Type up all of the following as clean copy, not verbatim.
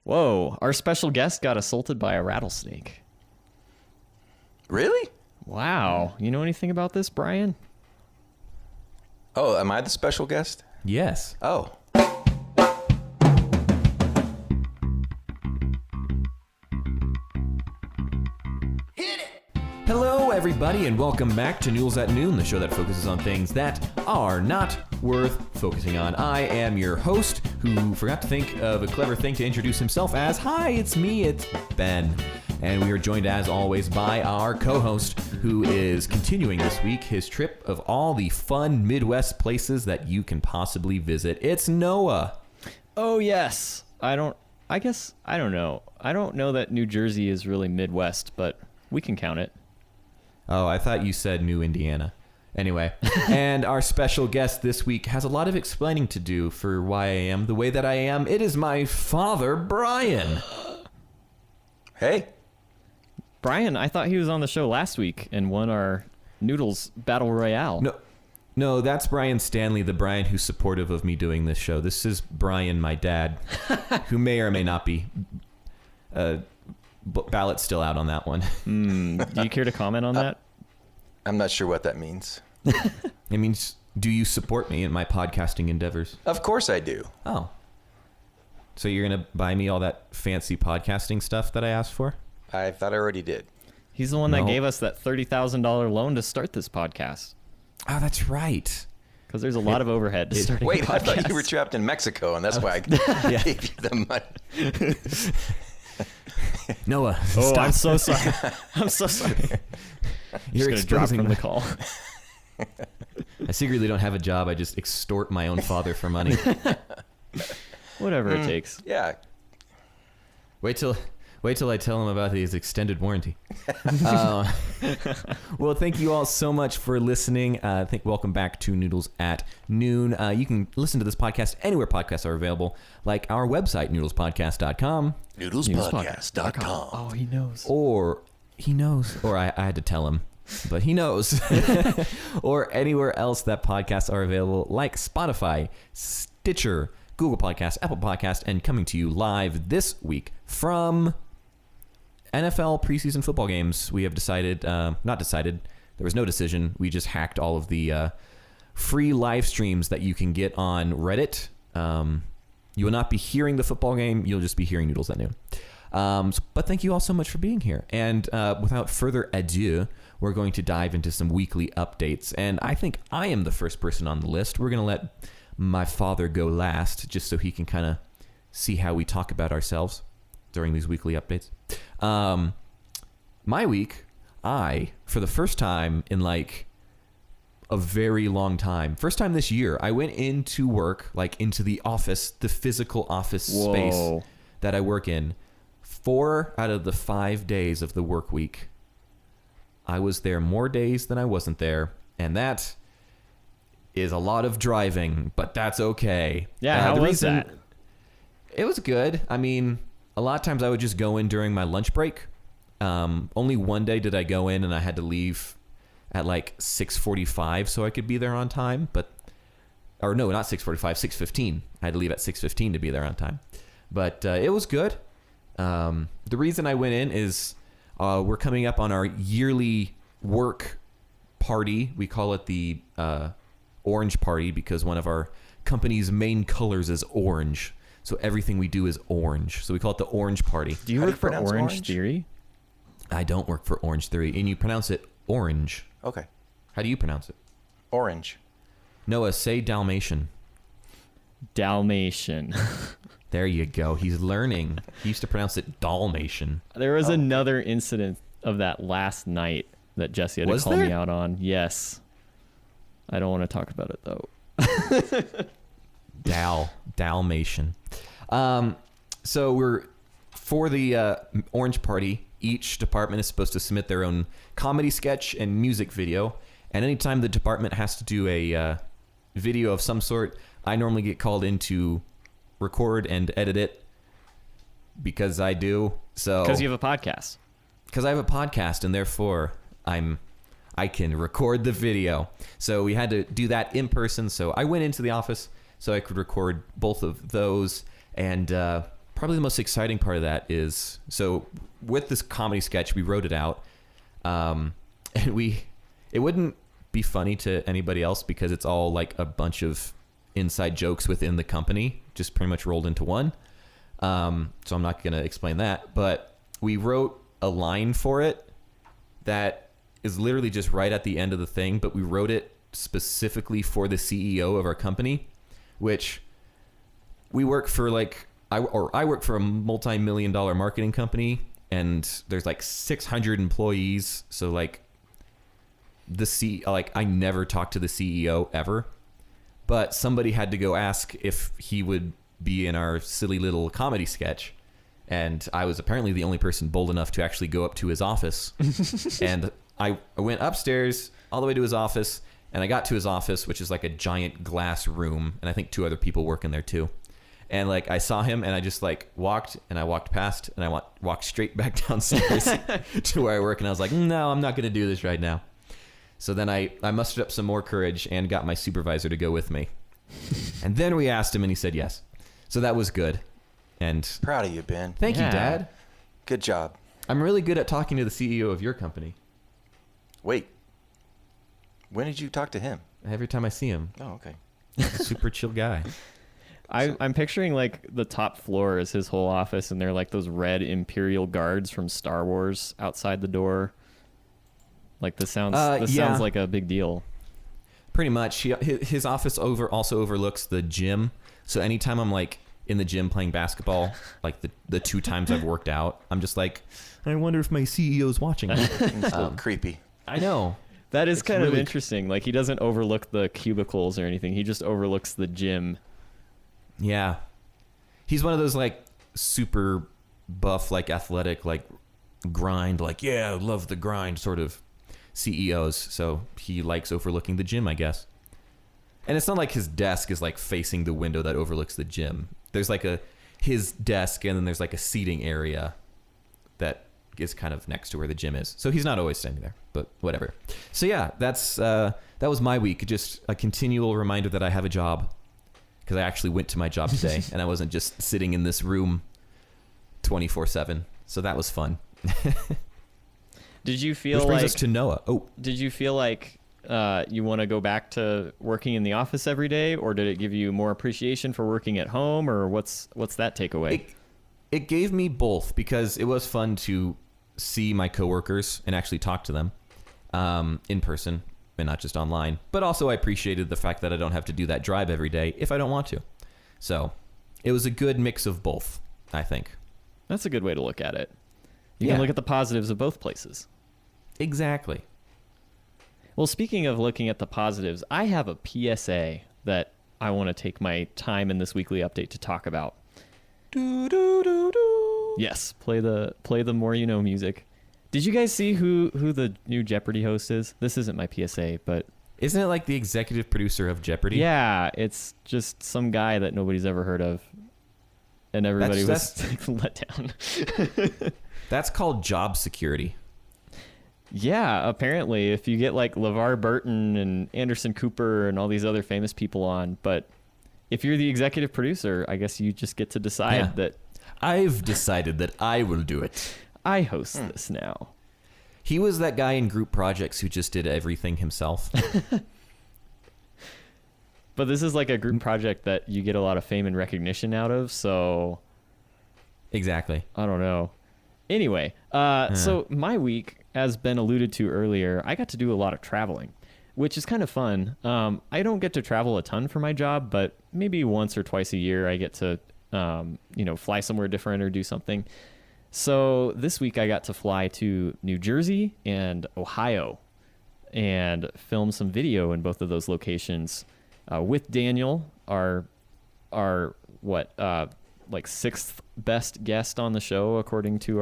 Whoa, our special guest got assaulted by a rattlesnake. Really? Wow. You know anything about this, Brian? Oh, am I the special guest? Yes. Oh. Hello, everybody, and welcome back to Noodles at Noon, the show that focuses on things that are not worth focusing on. I am your host, who forgot to think of a clever thing to introduce himself as. Hi, it's me, it's Ben. And we are joined, as always, by our co-host, who is continuing this week his trip of all the fun Midwest places that you can possibly visit. It's Noah. Oh, yes. I don't know. I don't know that New Jersey is really Midwest, but we can count it. Oh, I thought you said New Indiana. Anyway, and our special guest this week has a lot of explaining to do for why I am the way that I am. It is my father, Brian. Hey. Brian, I thought he was on the show last week and won our Noodles Battle Royale. No, that's Brian Stanley, the Brian who's supportive of me doing this show. This is Brian, my dad, who may or may not be. Ballot's still out on that one. Do you care to comment on that? I'm not sure what that means. It means, do you support me in my podcasting endeavors? Of course I do. Oh. So you're going to buy me all that fancy podcasting stuff that I asked for? I thought I already did. He's the one that gave us that $30,000 loan to start this podcast. Oh, that's right. Because there's a lot of overhead to starting a podcast. Wait, I thought you were trapped in Mexico, and that's why I gave you the money. Noah, oh, stop. I'm so sorry. I'm so sorry. You're just gonna drop from my... the call. I secretly don't have a job. I just extort my own father for money. Whatever it takes. Yeah. Wait till I tell him about his extended warranty. Well, thank you all so much for listening. Welcome back to Noodles at Noon. You can listen to this podcast anywhere podcasts are available, like our website, noodlespodcast.com. Noodlespodcast.com. Oh, he knows. Or he knows. Or I had to tell him, but he knows. Or anywhere else that podcasts are available, like Spotify, Stitcher, Google Podcasts, Apple Podcasts, and coming to you live this week from NFL preseason football games. We have decided, not decided, there was no decision. We just hacked all of the free live streams that you can get on Reddit. You will not be hearing the football game. You'll just be hearing Noodles at Noon. But thank you all so much for being here. And without further ado, we're going to dive into some weekly updates. And I think I am the first person on the list. We're going to let my father go last, just so he can kind of see how we talk about ourselves during these weekly updates. My week, for the first time in like a very long time, first time this year, I went into work, like into the office, the physical office space that I work in. 4 out of the 5 days of the work week, I was there more days than I wasn't there, and that is a lot of driving, but that's okay. Yeah, how was that? It was good. I mean, a lot of times I would just go in during my lunch break. Only one day did I go in and I had to leave at like 6:45 so I could be there on time. Or no, not 6:45, 6:15. I had to leave at 6:15 to be there on time. But it was good. The reason I went in is we're coming up on our yearly work party. We call it the Orange Party because one of our company's main colors is orange. So everything we do is orange. So we call it the Orange Party. Do you work for Orange Theory? I don't work for Orange Theory. And you pronounce it orange. Okay. How do you pronounce it? Orange. Noah, say Dalmatian. Dalmatian. There you go. He's learning. He used to pronounce it Dalmatian. There was another incident of that last night that Jesse had to call me out on. Yes. I don't want to talk about it, though. Dalmatian. So we're for the Orange Party. Each department is supposed to submit their own comedy sketch and music video. And anytime the department has to do a video of some sort, I normally get called in to record and edit it because I do. So because you have a podcast. Because I have a podcast, and therefore I can record the video. So we had to do that in person. So I went into the office so I could record both of those. And probably the most exciting part of that is, so with this comedy sketch, we wrote it out, and it wouldn't be funny to anybody else because it's all like a bunch of inside jokes within the company, just pretty much rolled into one. So I'm not going to explain that, but we wrote a line for it that is literally just right at the end of the thing, but we wrote it specifically for the CEO of our company, which we work for I work for a multi-million-dollar marketing company, and there's like 600 employees. So like I never talked to the CEO ever, but somebody had to go ask if he would be in our silly little comedy sketch. And I was apparently the only person bold enough to actually go up to his office. And I went upstairs all the way to his office, and I got to his office, which is like a giant glass room. And I think 2 other people work in there too. And like I saw him, and I just like walked past, and I walked straight back downstairs to where I work. And I was like, no, I'm not going to do this right now. So then I mustered up some more courage and got my supervisor to go with me. And then we asked him, and he said yes. So that was good. And Proud of you, Ben. Thank you, Dad. Good job. I'm really good at talking to the CEO of your company. Wait. When did you talk to him? Every time I see him. Oh, okay. He's a super chill guy. I'm picturing like the top floor is his whole office, and they're like those red Imperial guards from Star Wars outside the door. Like this sounds sounds like a big deal. Pretty much. His office also overlooks the gym. So anytime I'm like in the gym playing basketball, like the 2 times I've worked out, I'm just like, I wonder if my CEO's watching. It's a little creepy. I know. That is kind of really interesting. Like he doesn't overlook the cubicles or anything. He just overlooks the gym. Yeah. He's one of those like super buff, like athletic, like grind, like, yeah, love the grind sort of CEOs. So he likes overlooking the gym, I guess. And it's not like his desk is like facing the window that overlooks the gym. There's like his desk, and then there's like a seating area that is kind of next to where the gym is. So he's not always standing there, but whatever. So yeah, that was my week. Just a continual reminder that I have a job, because I actually went to my job today and I wasn't just sitting in this room 24/7. So that was fun. Did you feel Which brings us to Noah. Oh, did you feel like you want to go back to working in the office every day, or did it give you more appreciation for working at home, or what's that takeaway? It gave me both, because it was fun to see my coworkers and actually talk to them in person and not just online. But also I appreciated the fact that I don't have to do that drive every day if I don't want to. So it was a good mix of both, I think. That's a good way to look at it. You can look at the positives of both places. Exactly. Well, speaking of looking at the positives, I have a PSA that I want to take my time in this weekly update to talk about. Yes, play the more you know music. Did you guys see who the new Jeopardy host is? This isn't my PSA, but isn't it like the executive producer of Jeopardy? Yeah, it's just some guy that nobody's ever heard of, and everybody was let down. That's called job security. Yeah, apparently, if you get like LeVar Burton and Anderson Cooper and all these other famous people on, but if you're the executive producer, I guess you just get to decide that I've decided that I will do it. I host this now. He was that guy in group projects who just did everything himself. But this is like a group project that you get a lot of fame and recognition out of, so exactly. I don't know. Anyway, so my week, as Ben alluded to earlier, I got to do a lot of traveling, which is kind of fun. I don't get to travel a ton for my job, but maybe once or twice a year I get to fly somewhere different or do something. So this week I got to fly to New Jersey and Ohio and film some video in both of those locations with Daniel, our sixth best guest on the show according to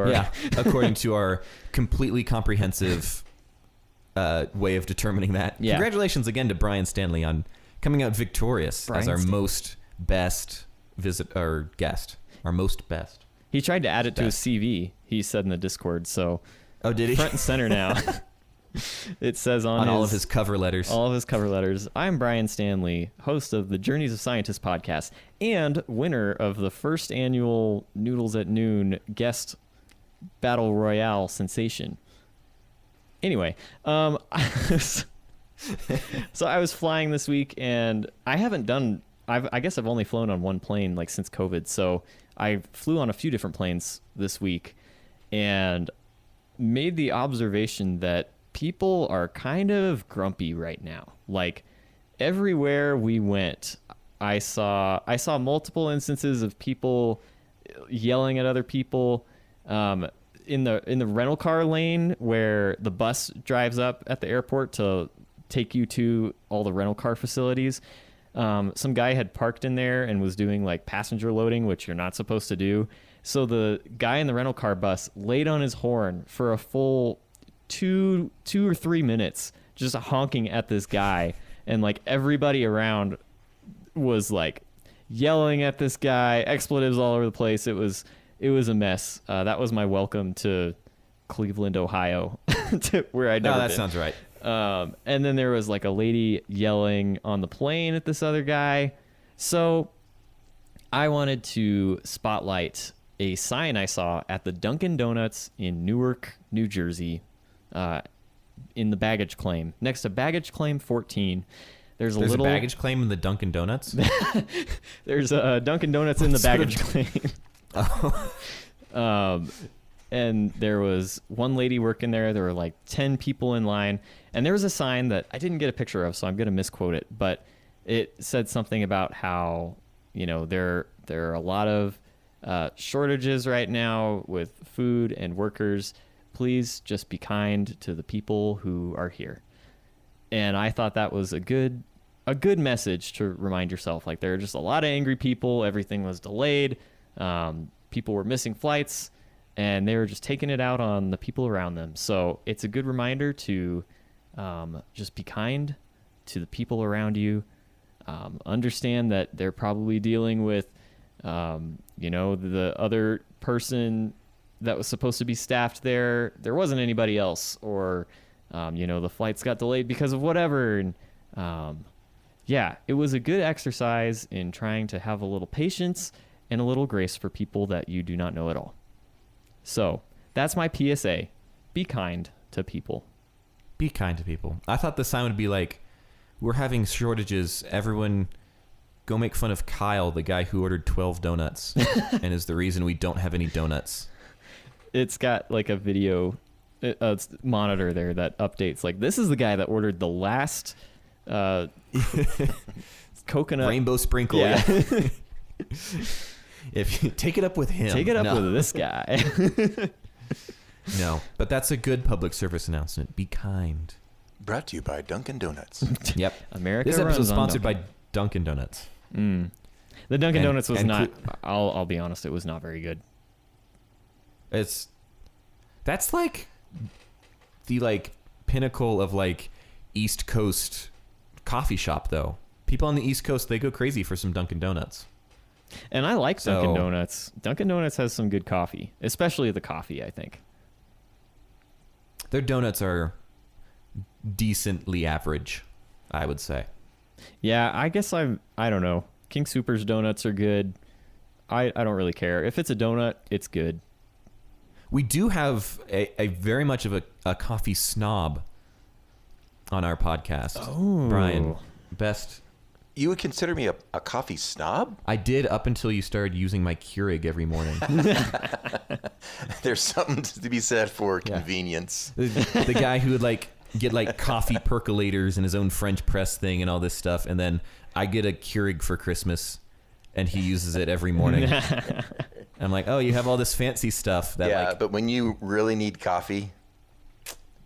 our completely comprehensive way of determining that. Yeah. Congratulations again to Brian Stanley on coming out victorious as our most best guest. Our most best. He tried to add it to his CV, he said in the Discord, so did he? Front and center now. It says on all of his cover letters. All of his cover letters. I'm Brian Stanley, host of the Journeys of Scientists podcast and winner of the first annual Noodles at Noon guest battle royale sensation. Anyway, so I was flying this week, and I guess I've only flown on one plane like since COVID. So I flew on a few different planes this week and made the observation that people are kind of grumpy right now. Like everywhere we went, I saw multiple instances of people yelling at other people. In the rental car lane where the bus drives up at the airport to take you to all the rental car facilities. Some guy had parked in there and was doing like passenger loading, which you're not supposed to do. So the guy in the rental car bus laid on his horn for a full 2 or 3 minutes, just honking at this guy. And like everybody around was like yelling at this guy, expletives all over the place. It was a mess. That was my welcome to Cleveland, Ohio, to where I'd never been. Sounds right. And then there was like a lady yelling on the plane at this other guy. So I wanted to spotlight a sign I saw at the Dunkin' Donuts in Newark, New Jersey, in the baggage claim. Next to baggage claim 14, there's a baggage claim in the Dunkin' Donuts? There's a Dunkin' Donuts in the baggage claim. And there was one lady working there. There were like 10 people in line. And there was a sign that I didn't get a picture of, so I'm going to misquote it. But it said something about how, there are a lot of shortages right now with food and workers. Please just be kind to the people who are here. And I thought that was a good message to remind yourself. Like, there are just a lot of angry people. Everything was delayed. People were missing flights, and they were just taking it out on the people around them. So it's a good reminder to just be kind to the people around you. Understand that they're probably dealing with, the other person that was supposed to be staffed there. There wasn't anybody else, or, the flights got delayed because of whatever. And it was a good exercise in trying to have a little patience and a little grace for people that you do not know at all. So that's my PSA. Be kind to people. Be kind to people. I thought the sign would be like, we're having shortages. Everyone go make fun of Kyle, the guy who ordered 12 donuts and is the reason we don't have any donuts. It's got like a video monitor there that updates. Like, this is the guy that ordered the last coconut. Rainbow sprinkle. Yeah. If you take it up with him. Take it up with this guy. No, but that's a good public service announcement. Be kind. Brought to you by Dunkin' Donuts. Yep. America. This episode is runs on sponsored Dunkin'. by Dunkin' Donuts. The Dunkin' Donuts was not. I'll be honest. It was not very good. That's like the pinnacle of East Coast coffee shop though. People on the East Coast, they go crazy for some Dunkin' Donuts. And I like Dunkin' Donuts. Dunkin' Donuts has some good coffee, especially the coffee, I think. Their donuts are decently average, I would say. Yeah, I guess I don't know. King Soopers donuts are good. I don't really care. If it's a donut, it's good. We do have a very much of a coffee snob on our podcast. Oh. Brian, best... You would consider me a coffee snob? I did up until you started using my Keurig every morning. There's something to be said for convenience. The guy who would get coffee percolators and his own French press thing and all this stuff, and then I get a Keurig for Christmas, and he uses it every morning. I'm like, oh, you have all this fancy stuff that but when you really need coffee,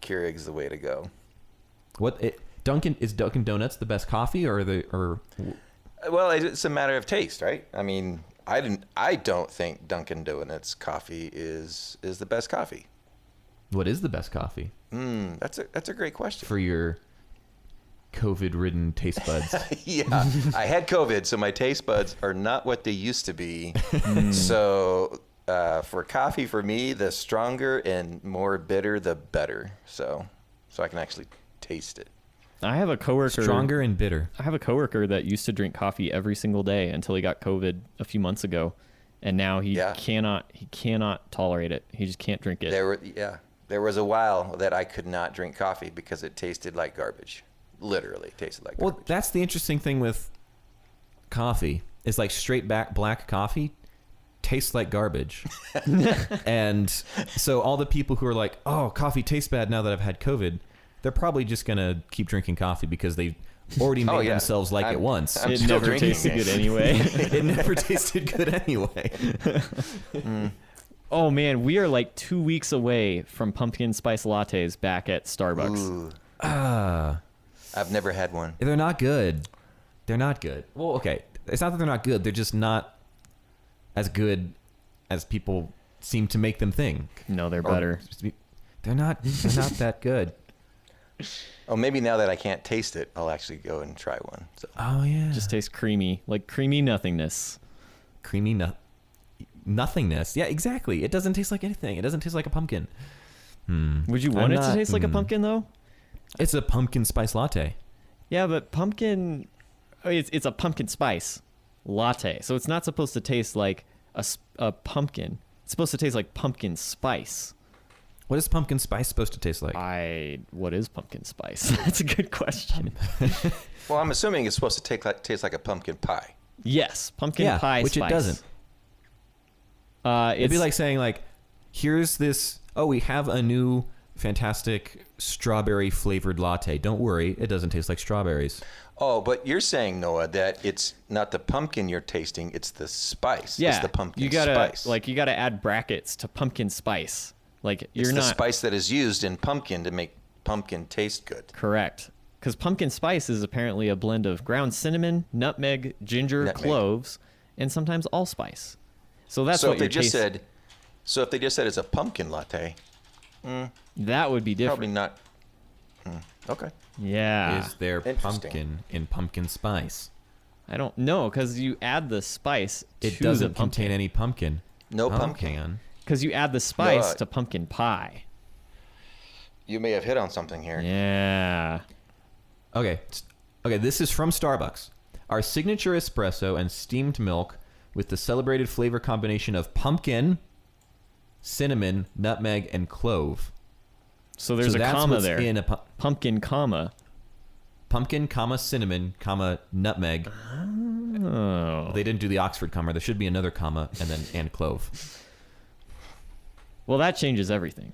Keurig's the way to go. Is Dunkin' Donuts the best coffee, or? Well, it's a matter of taste, right? I mean, I don't think Dunkin' Donuts coffee is the best coffee. What is the best coffee? That's a great question. For your COVID-ridden taste buds. Yeah, I had COVID, so my taste buds are not what they used to be. So for coffee, for me, the stronger and more bitter, the better. So so I can actually taste it. I have a coworker. Stronger and bitter. I have a coworker that used to drink coffee every single day until he got COVID a few months ago, and now he cannot tolerate it. He just can't drink it. There was a while that I could not drink coffee because it tasted like garbage. Literally tasted like garbage. Well, that's the interesting thing with coffee. It's like straight back black coffee tastes like garbage. And so all the people who are like, oh, coffee tastes bad now that I've had COVID, they're probably just going to keep drinking coffee because they already made themselves like it once. It never tasted good anyway. It never tasted good anyway. Oh man, we are like 2 weeks away from pumpkin spice lattes back at Starbucks. I've never had one. They're not good. They're not good. Well, okay. It's not that they're not good. They're just not as good as people seem to make them think. No, they're better. They're not that good. Oh, maybe now that I can't taste it, I'll actually go and try one. So. Oh, yeah. Just tastes creamy, like creamy nothingness. Creamy nothingness. Yeah, exactly. It doesn't taste like anything. It doesn't taste like a pumpkin. Would you want it to taste like a pumpkin, though? It's a pumpkin spice latte. Yeah, but pumpkin... It's a pumpkin spice latte, so it's not supposed to taste like a pumpkin. It's supposed to taste like pumpkin spice. What is pumpkin spice supposed to taste like? What is pumpkin spice? That's a good question. Well, I'm assuming it's supposed to taste like a pumpkin pie. Yes, pumpkin pie which spice. it doesn't. It'd be like saying, like, here's this, we have a new fantastic strawberry flavored latte. Don't worry, it doesn't taste like strawberries. Oh, but you're saying, Noah, that it's not the pumpkin you're tasting, it's the spice. Yeah, it's the pumpkin spice. spice. You gotta add brackets to pumpkin spice. Like it's the spice that is used in pumpkin to make pumpkin taste good. Correct. Because pumpkin spice is apparently a blend of ground cinnamon, nutmeg, ginger, cloves, and sometimes allspice. So that's what you're tasting. So if they just said it's a pumpkin latte, that would be different. Probably not. Okay. Yeah. Is there pumpkin in pumpkin spice? I don't know, because you add the spice to It doesn't the pumpkin. contain any pumpkin. No pumpkin. Hang on. Because you add the spice to pumpkin pie. You may have hit on something here. Yeah. Okay, this is from Starbucks. Our signature espresso and steamed milk with the celebrated flavor combination of pumpkin, cinnamon, nutmeg, and clove. So there's a comma there. In a pumpkin, comma. Pumpkin, comma, cinnamon, comma, nutmeg. Oh. They didn't do the Oxford comma. There should be another comma and clove. Well, that changes everything.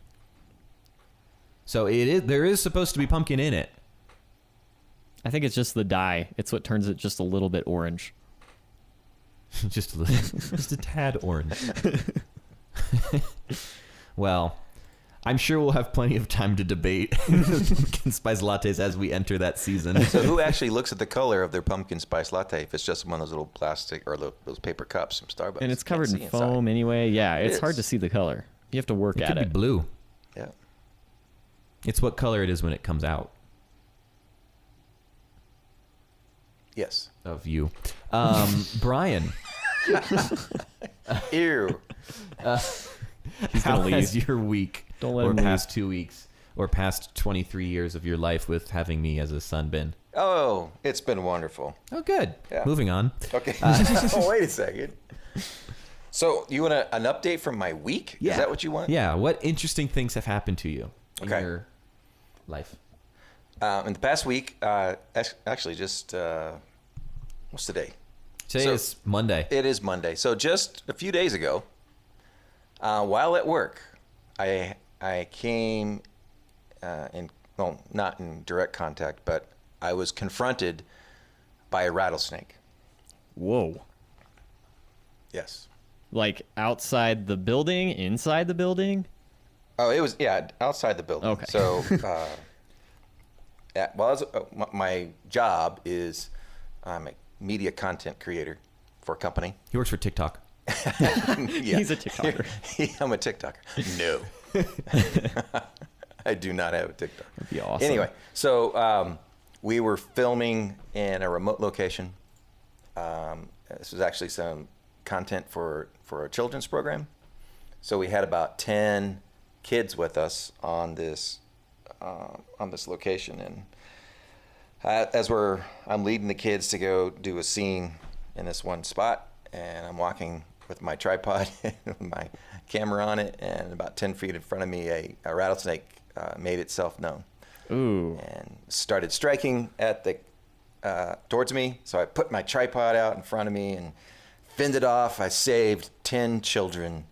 So there is supposed to be pumpkin in it. I think it's just the dye. It's what turns it just a little bit orange. just a tad orange. Well, I'm sure we'll have plenty of time to debate pumpkin spice lattes as we enter that season. So who actually looks at the color of their pumpkin spice latte if it's just one of those little plastic or those paper cups from Starbucks? And it's covered in foam anyway. Yeah, it's hard to see the color. You have to work at it. It could be blue. Yeah. It's what color it is when it comes out. Yes. Of you. Brian. Ew. How has your week Don't let or him past 2 weeks or past 23 years of your life with having me as a son been? Oh, it's been wonderful. Oh, good. Yeah. Moving on. Okay. Oh, wait a second. So you want an update from my week? Yeah. Is that what you want? Yeah. What interesting things have happened to you in your life? In the past week, actually just, what's today? Today is Monday. It is Monday. So just a few days ago, while at work, I came not in direct contact, but I was confronted by a rattlesnake. Whoa. Yes. Like outside the building, inside the building? Oh, it was, outside the building. Okay. So, my job is I'm a media content creator for a company. He works for TikTok. Yeah. He's a TikToker. I'm a TikToker. No. I do not have a TikTok. That'd be awesome. Anyway, so we were filming in a remote location. This was actually some content for a children's program. So we had about 10 kids with us on this on this location, and I'm leading the kids to go do a scene in this one spot, and I'm walking with my tripod with my camera on it, and about 10 feet in front of me, a rattlesnake made itself known. Ooh. And started striking at towards me. So I put my tripod out in front of me and fended off. I saved 10 children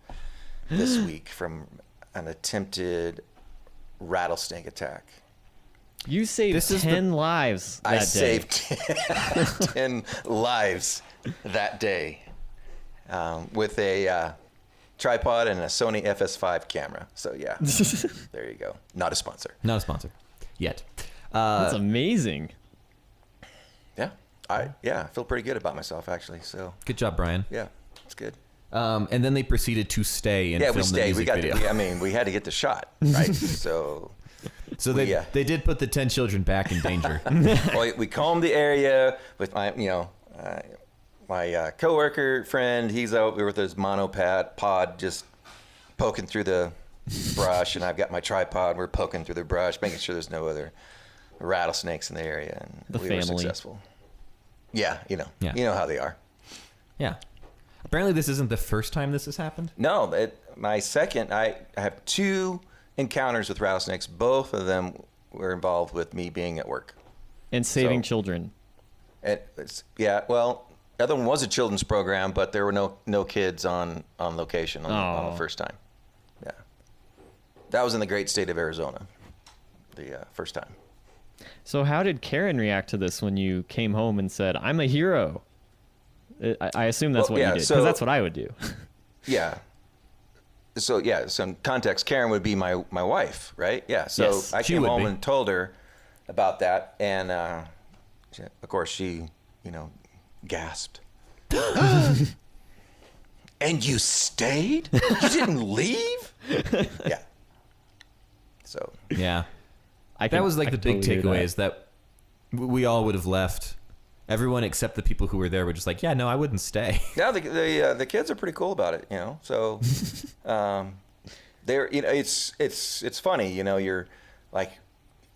this week from an attempted rattlesnake attack. You saved 10 lives that I day. saved 10 lives that day with a tripod and a Sony FS5 camera. So yeah, there you go. Not a sponsor. Not a sponsor yet. That's amazing. Yeah, I feel pretty good about myself actually. So Good job, Brian. yeah, it's good. And then they proceeded to stay and Yeah, film we the stayed. music video. We had to get the shot right. So So they Yeah. they did put the 10 children back in danger. well, we combed the area with my coworker friend. He's out there with his pod just poking through the brush, and I've got my tripod. We're poking through the brush, making sure there's no other rattlesnakes in the area, and The we family. were successful. Yeah, you Yeah. know how they are. Yeah. Apparently, this isn't the first time this has happened. No, my second, I have 2 encounters with rattlesnakes. Both of them were involved with me being at work. And saving So- children. Well, the other one was a children's program, but there were no kids on location on the first time. Yeah, that was in the great state of Arizona, the first time. So how did Karen react to this when you came home and said, "I'm a hero"? I assume that's Well, what yeah, you did, so- because that's what I would do. Yeah. So yeah, some context. Karen would be my wife, right? Yeah. So Yes, I she came would home be. and told her about that, and of course she, gasped. And you stayed? You didn't leave? Yeah. So Yeah. I That can- was like I the can big totally do takeaway that. is that we all would have left. Everyone except the people who were there were just like, yeah, no, I wouldn't stay. yeah, the kids are pretty cool about it, So they're it's funny, you're like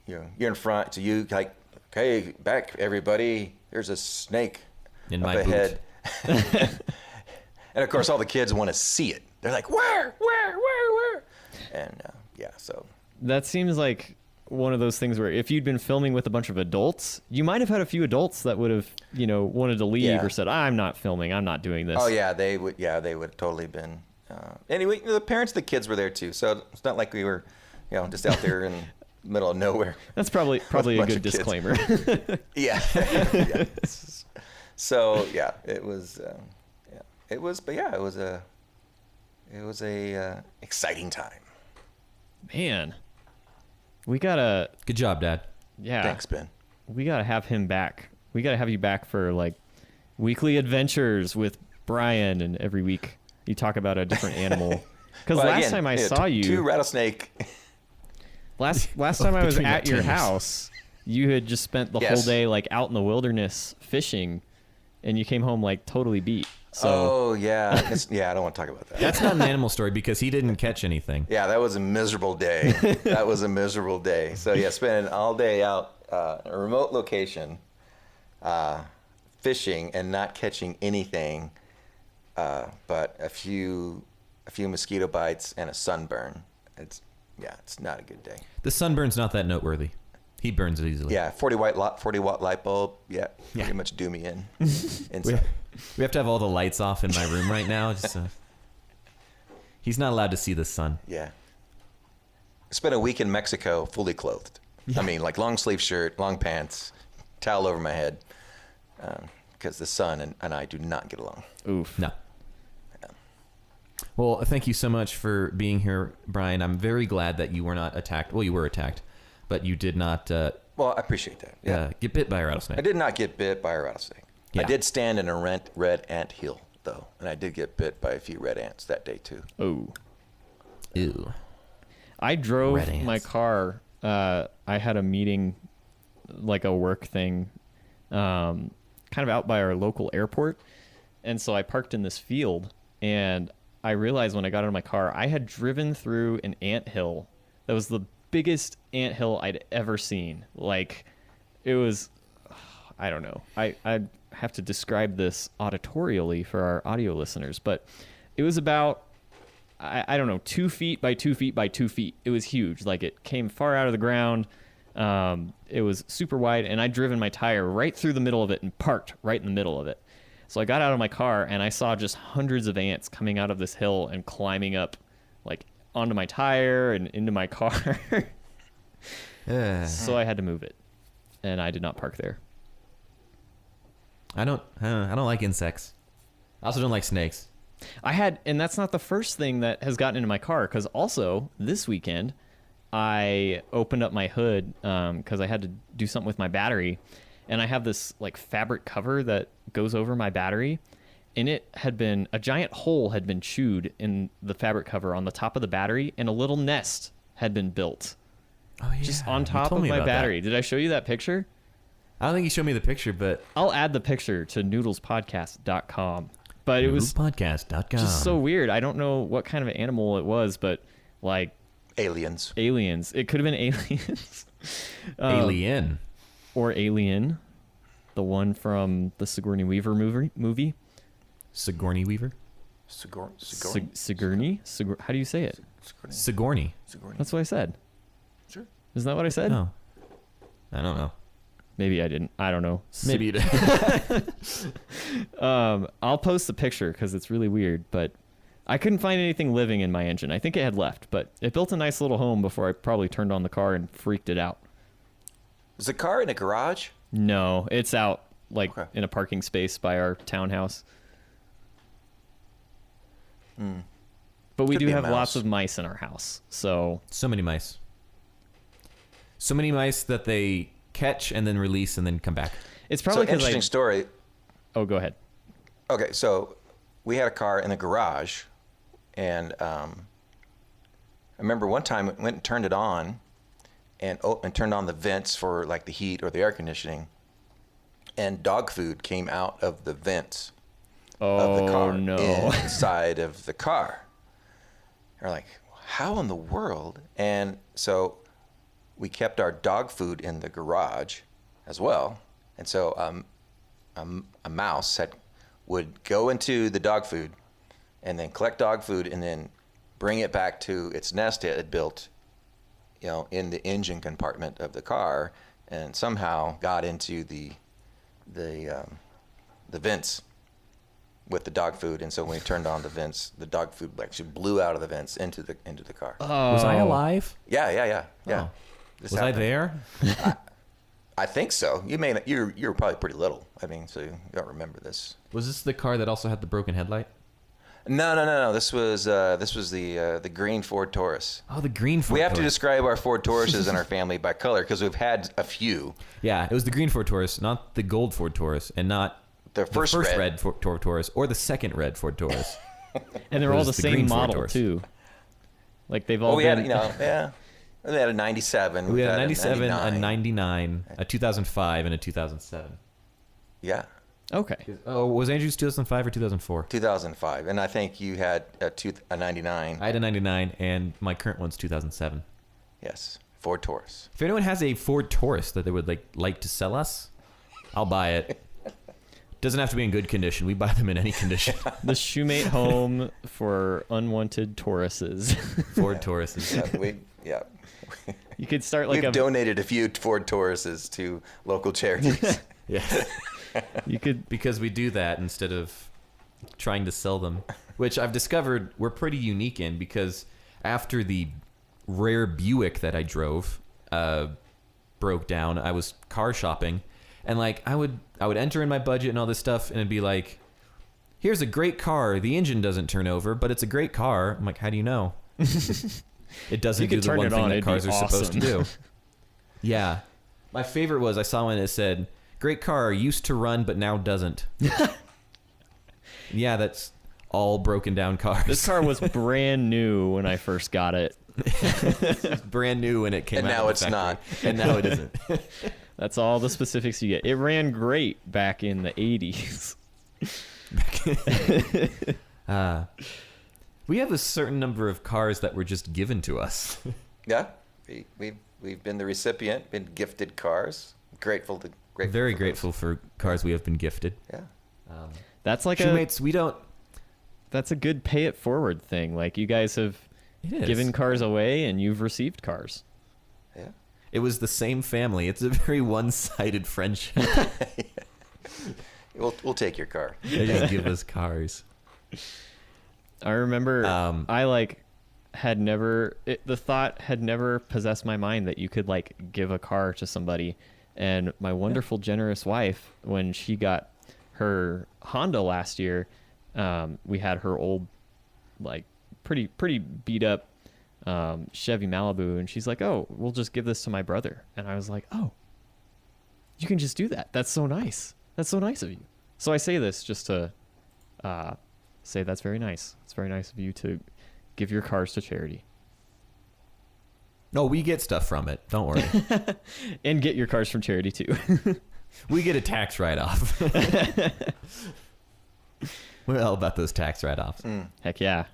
you're in front, so you like, okay, back everybody. There's a snake In up my boot. ahead. And of course all the kids want to see it. They're like, where? And yeah, so That seems like one of those things where if you'd been filming with a bunch of adults, you might have had a few adults that would have, wanted to leave Yeah. or said, "I'm not filming. I'm not doing this." oh yeah, they would have totally been. Anyway, the parents of the kids were there too, so it's not like we were, just out there in the middle of nowhere. That's probably a bunch good of kids. disclaimer. Yeah. Yeah. So yeah, it was. It was a exciting time. Man, we gotta, Good job, Dad. yeah, Thanks, Ben. we gotta have him back. We gotta have you back for like weekly adventures with Brian, and every week you talk about a different animal. Because Well, last again, time I saw you, 2 rattlesnake. last time I was Between at the your teams. house, you had just spent the whole Yes. day like out in the wilderness fishing, and you came home like totally beat. So Oh yeah, I don't want to talk about that. That's not an animal story because he didn't catch anything. Yeah, that was a miserable day. That was a miserable day. So yeah, spending all day out in a remote location, fishing and not catching anything, but a few mosquito bites and a sunburn. It's not a good day. The sunburn's not that noteworthy. He burns it easily. Yeah, 40 watt light bulb. Yeah, Yeah. pretty much do me in. We, Inside. we have to have all the lights off in my room right now. Just, he's not allowed to see the sun. Yeah. Spent a week in Mexico fully clothed. I mean, like long sleeve shirt, long pants, towel over my head, because the sun and I do not get along. oof. No. Well, thank you so much for being here, Brian. I'm very glad that you were not attacked. Well, you were attacked, but you did not Well, I appreciate that. Yeah. get bit by a I rattlesnake. did not get bit by a rattlesnake. I Yeah. did stand in a red ant hill, though, and I did get bit by a few red ants that day, too. Oh. Ew. I drove Red ants. my car. I had a meeting, like a work thing, kind of out by our local airport. And so I parked in this field, and I realized when I got out of my car, I had driven through an ant hill that was the biggest anthill I'd ever seen. Like, it was, I don't know. I have to describe this auditorially for our audio listeners, but it was about, I don't know, 2 feet by 2 feet by 2 feet. It was huge. Like, it came far out of the ground. It was super wide, and I'd driven my tire right through the middle of it and parked right in the middle of it. So I got out of my car, and I saw just hundreds of ants coming out of this hill and climbing up, like, onto my tire and into my car. So I had to move it, and I did not park there. I don't like insects. I also don't like snakes. And that's not the first thing that has gotten into my car, because also this weekend I opened up my hood because I had to do something with my battery, and I have this like fabric cover that goes over my battery, and a giant hole had been chewed in the fabric cover on the top of the battery, and a little nest had been built just on top of my battery. Did I show you that picture? I don't think you showed me the picture, but I'll add the picture to noodlespodcast.com. But it was noodlespodcast.com. just so weird. I don't know what kind of animal it was, but like Aliens. It could have been aliens. Alien. Or Alien, the one from the Sigourney Weaver movie. Sigourney Weaver? Sigourney? How do you say it? Sigourney. That's what I said. Sure. Isn't that what I said? No. I don't know. Maybe I didn't. I don't know. Maybe you did. I'll post the picture because it's really weird, but I couldn't find anything living in my engine. I think it had left, but it built a nice little home before I probably turned on the car and freaked it out. Was the car in a garage? No, it's out like in a parking space by our townhouse. But we do have lots of mice in our house, so many mice. So many mice that they catch and then release and then come back. It's probably because interesting story. Oh, go ahead. Okay, so we had a car in the garage, and I remember one time I went and turned it on, and turned on the vents for like the heat or the air conditioning, and dog food came out of the vents of the car inside of the car. We're like, how in the world? And so we kept our dog food in the garage as well. And so a mouse would go into the dog food and then collect dog food and then bring it back to its nest it had built, in the engine compartment of the car, and somehow got into the vents with the dog food. And so when we turned on the vents, the dog food actually blew out of the vents into the car. Oh. Was I alive? Yeah. Oh. Was I there? I think so. You were probably pretty little. I mean, so you don't remember this. Was this the car that also had the broken headlight? No. This was the green Ford Taurus. Oh, the green Ford Taurus. We have to describe our Ford Tauruses in our family by color because we've had a few. Yeah, it was the green Ford Taurus, not the gold Ford Taurus, and not the first red Ford Taurus or the second red Ford Taurus. And they're all the same model too. Like they've all been. We had a 97. We had a 97, a 99, a 2005, and a 2007. Yeah. Okay. Oh, was Andrew's 2005 or 2004? 2005, and I think you had a 99. I had a 99, and my current one's 2007. Yes, Ford Taurus. If anyone has a Ford Taurus that they would like to sell us, I'll buy it. Doesn't have to be in good condition. We buy them in any condition. The Shumate home for unwanted Tauruses. Ford Tauruses. Yeah. You could start like We've donated a few Ford Tauruses to local charities. Yeah. You could, because we do that instead of trying to sell them, which I've discovered we're pretty unique in, because after the rare Buick that I drove broke down, I was car shopping, and like I would enter in my budget and all this stuff, and it'd be like, here's a great car. The engine doesn't turn over, but it's a great car. I'm like, how do you know? It doesn't do the one thing that cars are supposed to do. Yeah. My favorite was I saw one that said, great car, used to run, but now doesn't. Yeah, that's all broken down cars. This car was brand new when I first got it. It's brand new when it came and out. And now it's factory. not. And now it isn't. That's all the specifics you get. It ran great back in the 80s. We have a certain number of cars that were just given to us. Yeah? We've been the recipient, been gifted cars. Grateful. Very for grateful for cars we have been gifted. those. Yeah. That's like Shumates, we don't. that's a good pay it forward thing. Like you guys have It is. given cars away and you've received cars. Yeah. It was the same family. It's a very one-sided friendship. We'll take your car. They just give us cars. I remember I like had never the thought had never possessed my mind that you could like give a car to somebody. And my wonderful generous wife, when she got her Honda last year, we had her old like pretty beat up Chevy Malibu, and she's like, "Oh, we'll just give this to my brother." And I was like, "Oh, you can just do that. That's so nice. That's so nice of you." So I say this just to say that's very nice. It's very nice of you to give your cars to charity. No, we get stuff from it. Don't worry. And get your cars from charity too. We get a tax write-off. We're all about those tax write-offs. Heck yeah.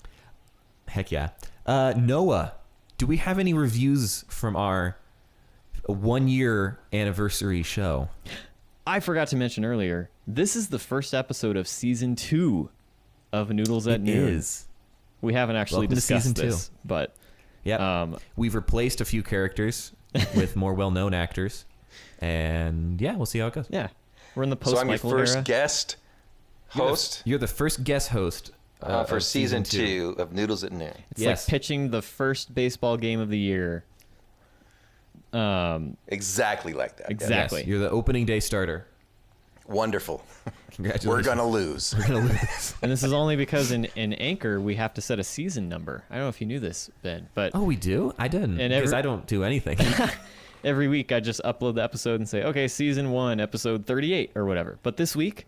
Heck yeah. Noah, do we have any reviews from our 1-year anniversary show? I forgot to mention earlier, this is the first episode of season 2 of Noodles at Noon. It is. We haven't actually Welcome to discussed season 2. this, but Yep. We've replaced a few characters with more well-known actors. And yeah, we'll see how it goes. yeah, we're in the So I'm your post-Michael first era. guest host You're the first guest host for of season 2 of Noodles at Noon. It's Yes. like pitching the first baseball game of the year. Exactly like that. Exactly. Yes, you're the opening day starter. Wonderful. Congratulations. We're gonna lose. We're gonna lose. And this is only because in Anchor we have to set a season number. I don't know if you knew this, Ben, but Oh, we do? I didn't. And Because every- I don't do anything. every week I just upload the episode and say, okay, season 1, episode 38 or whatever. But this week,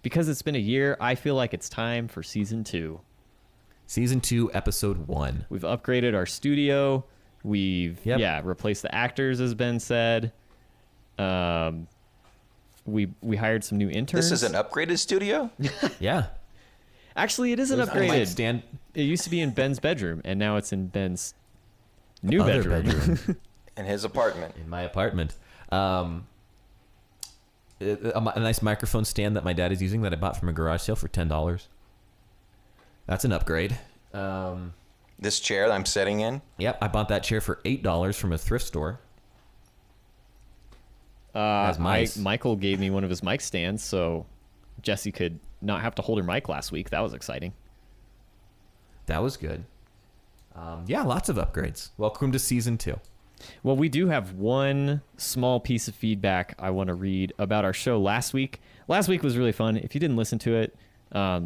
because it's been a year, I feel like it's time for season 2. Season 2, episode 1. We've upgraded our studio. We've replaced the actors, as Ben said. We hired some new interns. This is an upgraded studio? Yeah. Actually, it isn't There's a mic upgraded. stand. It used to be in Ben's bedrown, and now it's in Ben's new Other bedroom. In his apartment. In my apartment. A nice microphone stand that my dad is using that I bought from a garage sale for $10. That's an upgrade. This chair that I'm sitting in. Yep, I bought that chair for $8 from a thrift store. Has mice. Michael gave me one of his mic stands, so Jesse could not have to hold her mic last week. That was exciting. That was good. Yeah, lots of upgrades. Welcome to season 2. Well, we do have one small piece of feedback I want to read about our show last week. Last week was really fun. If you didn't listen to it,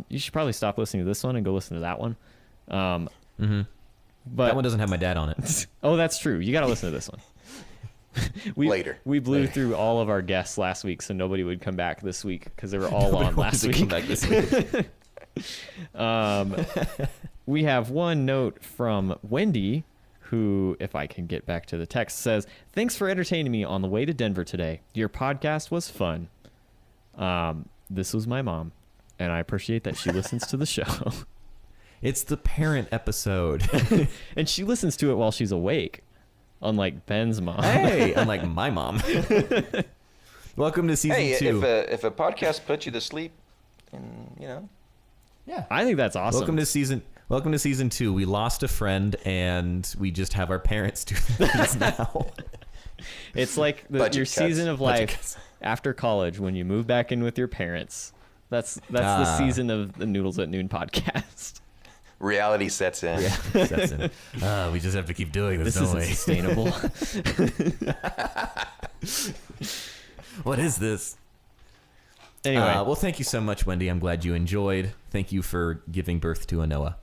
you should probably stop listening to this one and go listen to that one. But That one doesn't have my dad on it. oh, that's true. You got to listen to this one. Later. We blew through all of our guests last week, so nobody would come back this week because they were all on last week. Come back this week. We have one note from Wendy, who, if I can get back to the text, says, "Thanks for entertaining me on the way to Denver today. Your podcast was fun." This was my mom, and I appreciate that she listens to the show. It's the parent episode. And she listens to it while she's awake, unlike Ben's mom. Hey, unlike my mom. Welcome to season Hey, 2. if a podcast puts you to sleep, and Yeah. I think that's awesome. Welcome to season 2. We lost a friend, and we just have our parents do things now. It's like Budget your cuts. season of Budget life cuts. after college when you move back in with your parents. That's the season of the Noodles at Noon podcast. reality sets in. Yeah, that's it. We just have to keep doing this, This don't isn't we? sustainable. What is this? Anyway, Well, thank you so much, Wendy. I'm glad you enjoyed. Thank you for giving birth to a Noah.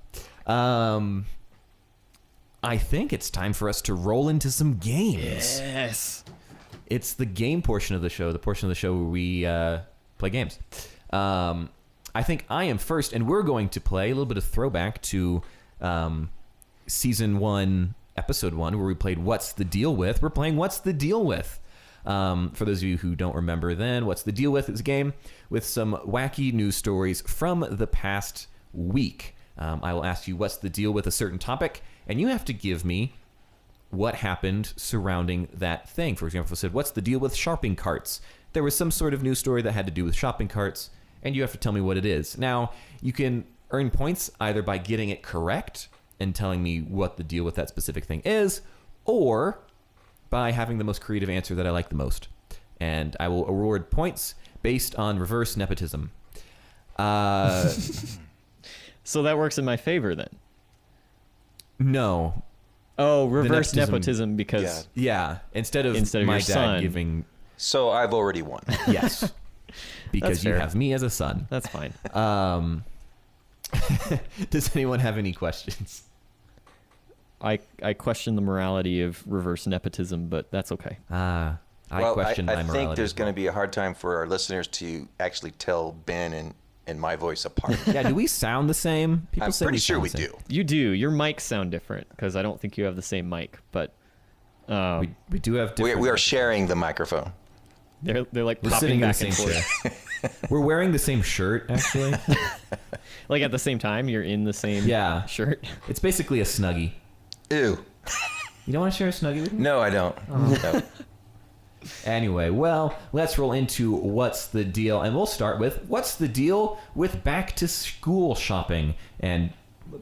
I think it's time for us to roll into some games. yes. It's the game portion of the show, the portion of the show where we play games. I think I am first, and we're going to play a little bit of throwback to season 1, episode 1, where we played What's the Deal With? We're playing What's the Deal With? For those of you who don't remember then, What's the Deal With? It's a game with some wacky news stories from the past week. I will ask you what's the deal with a certain topic, and you have to give me what happened surrounding that thing. For example, if I said, what's the deal with shopping carts? There was some sort of news story that had to do with shopping carts, and you have to tell me what it is. Now, you can earn points either by getting it correct and telling me what the deal with that specific thing is, or by having the most creative answer that I like the most. And I will award points based on reverse nepotism. So that works in my favor then. No. Oh, reverse nepotism because Yeah. Instead of your my dad son. giving... So I've already won. Yes. Because you fair. have me as a son. that's fine. Does anyone have any questions? I question the morality of reverse nepotism, but that's okay. I Well, question my I morality. think there's as well. going to be a hard time for our listeners to actually tell Ben and my voice apart. Yeah, do we sound the same? People I'm say pretty sure sound we the same. do. You do. Your mics sound different because I don't think you have the same mic, but We do have different... We are sharing the microphone. they're like We're popping sitting in the back same and forth. chair. We're wearing the same shirt, actually. Like at the same time, you're in the same Yeah. shirt. It's basically a Snuggie. Ew. You don't want to share a Snuggie with me? No, I don't. No. Anyway, well, let's roll into what's the deal, and we'll start with what's the deal with back to school shopping. And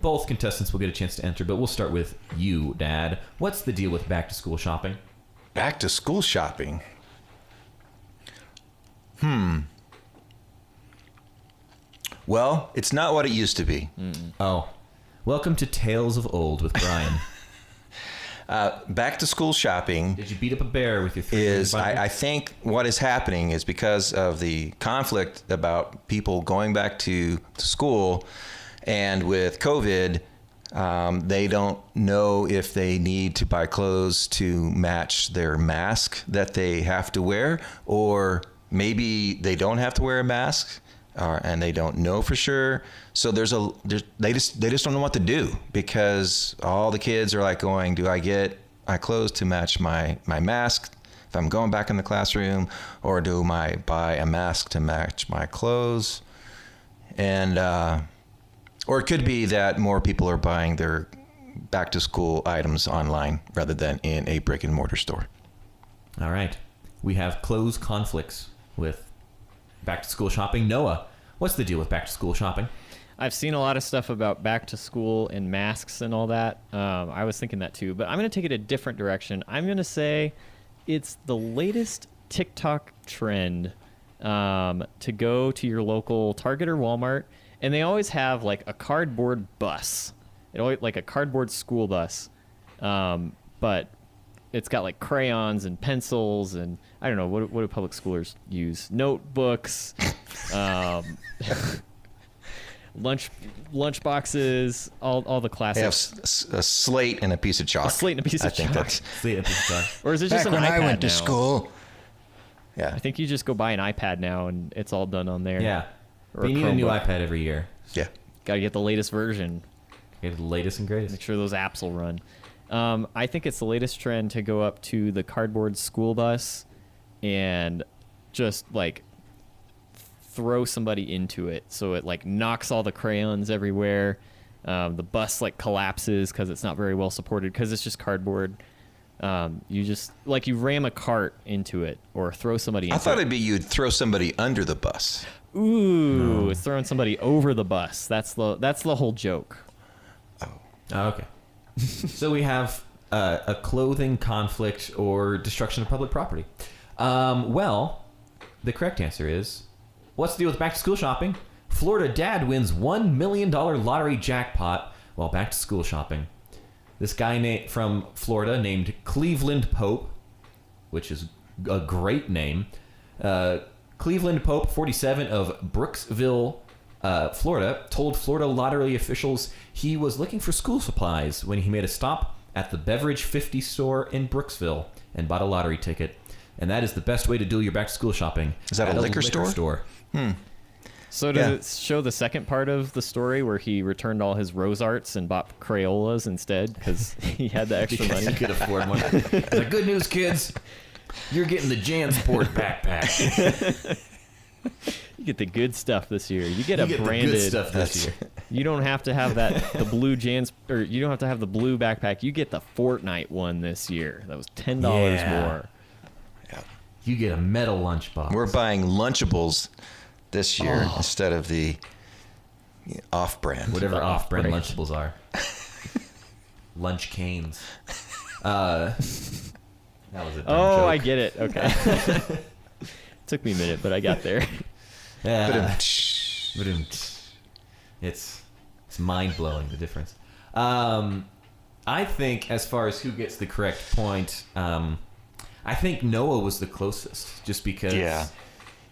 both contestants will get a chance to enter, but we'll start with you, Dad. What's the deal with back to school shopping? Back to school shopping. Well, it's not what it used to be. Oh, welcome to Tales of Old with Brian. Back to school shopping Did you beat up a bear with your is, $3 I think what is happening is because of the conflict about people going back to school, and with COVID, they don't know if they need to buy clothes to match their mask that they have to wear, or maybe they don't have to wear a mask, and they don't know for sure. So they just don't know what to do, because all the kids are like going, do I get my clothes to match my mask if I'm going back in the classroom, or do I buy a mask to match my clothes? And or it could be that more people are buying their back to school items online rather than in a brick and mortar store. All right. We have clothes conflicts with back to school shopping. Noah, what's the deal with back to school shopping? I've seen a lot of stuff about back to school and masks and all that. I was thinking that too, but I'm going to take it a different direction. I'm going to say it's the latest TikTok trend to go to your local Target or Walmart, and they always have like a cardboard bus. It always like a cardboard school bus, but it's got like crayons and pencils and I don't know what do public schoolers use? Notebooks, lunch boxes, all the They classics. have a slate and a piece of chalk. A slate and a piece I of think chalk. that's See it, sorry. Or is it just back an when iPad I went to now? school. Yeah. I think you just go buy an iPad now and it's all done on there. Yeah. Or But you need a new Chromebook. iPad every year. Yeah. Gotta get the latest version. Get the latest and greatest. Make sure those apps will run. I think it's the latest trend to go up to the cardboard school bus and just like throw somebody into it, so it like knocks all the crayons everywhere. The bus like collapses because it's not very well supported because it's just cardboard. You just like you ram a cart into it or throw somebody into I thought it. it'd be you'd throw somebody under the bus. Ooh, it's throwing somebody over the bus. That's the whole joke. Oh, okay. So we have a clothing conflict or destruction of public property. Well, the correct answer is, what's the deal with back to school shopping? Florida dad wins $1 million lottery jackpot while back to school shopping. This guy from Florida named Cleveland Pope, which is a great name. Cleveland Pope, 47, of Brooksville, Florida, told Florida lottery officials he was looking for school supplies when he made a stop at the Beverage 50 store in Brooksville and bought a lottery ticket. And that is the best way to do your back to school shopping. Is that at a liquor store? So does it show the second part of the story where he returned all his Rose Arts and bought Crayolas instead because he had the extra Because money? he could afford one. He's like, good news, kids. You're getting the Jansport backpack. You get the good stuff this year. You get You a get branded the good stuff this year. You don't have to have the blue or you don't have to have the blue backpack. You get the Fortnite one this year. That was $10 more. Yeah. You get a metal lunchbox. We're buying Lunchables this year instead of the off-brand. Whatever off-brand off-brand. Lunchables are. Lunch canes. That was a dumb joke. I get it. Okay. Took me a minute, but I got there. Yeah. It's mind-blowing, the difference. I think as far as who gets the correct point, I think Noah was the closest, just because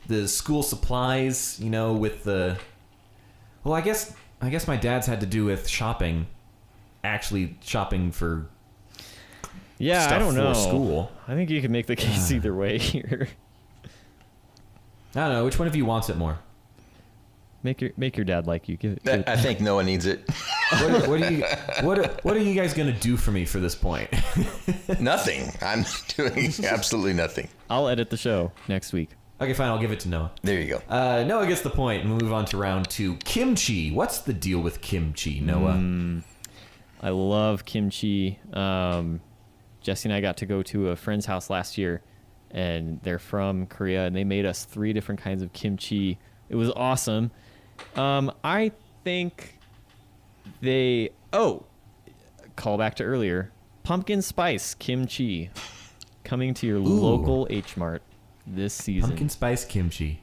the school supplies, with the... Well, I guess my dad's had to do with shopping, actually shopping for Yeah, stuff I don't know. for school. I think you can make the case either way here. I don't know. Which one of you wants it more? Make your dad like you. Give it. I think Noah needs it. What are you guys going to do for me for this point? Nothing. I'm doing absolutely nothing. I'll edit the show next week. Okay, fine. I'll give it to Noah. There you go. Noah gets the point, and we'll move on to round 2. Kimchi. What's the deal with kimchi, Noah? I love kimchi. Jesse and I got to go to a friend's house last year, and they're from Korea, and they made us 3 different kinds of kimchi. It was awesome. I think they... call back to earlier. Pumpkin spice kimchi coming to your local H Mart this season. Pumpkin spice kimchi.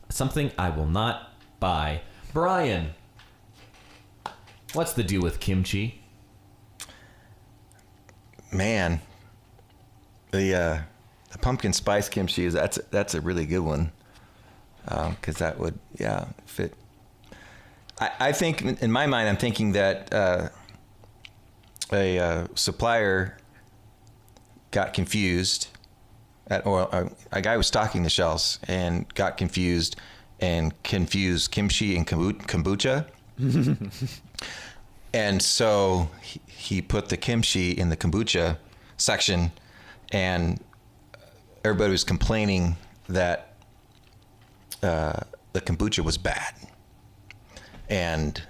Something I will not buy. Brian, what's the deal with kimchi? Man, the pumpkin spice kimchi that's a really good one, because that would fit. I think in my mind I'm thinking that a supplier got confused, or a guy was stocking the shelves and got confused and confused kimchi and kombucha. And so he put the kimchi in the kombucha section, and everybody was complaining that the kombucha was bad, and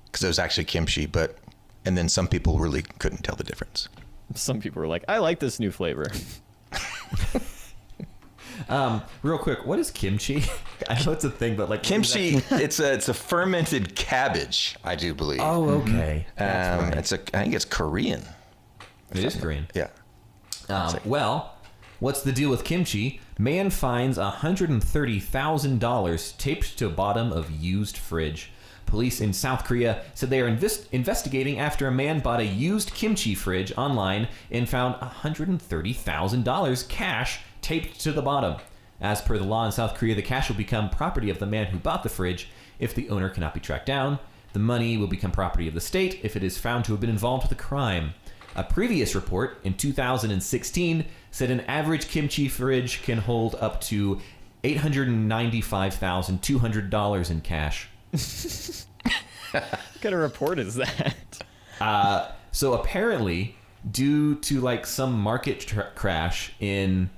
because it was actually kimchi, and then some people really couldn't tell the difference. Some people were like, I like this new flavor. Real quick, what is kimchi? I know it's a thing, but like Kimchi, it's a fermented cabbage, I do believe. Oh, okay. That's right. I think it's Korean. It is Korean. Yeah. Well, what's the deal with kimchi? Man finds $130,000 taped to bottom of used fridge. Police in South Korea said they are investigating after a man bought a used kimchi fridge online and found $130,000 cash taped to the bottom. As per the law in South Korea, the cash will become property of the man who bought the fridge if the owner cannot be tracked down. The money will become property of the state if it is found to have been involved with a crime. A previous report in 2016 said an average kimchi fridge can hold up to $895,200 in cash. What kind of report is that? So apparently, due to like some market crash in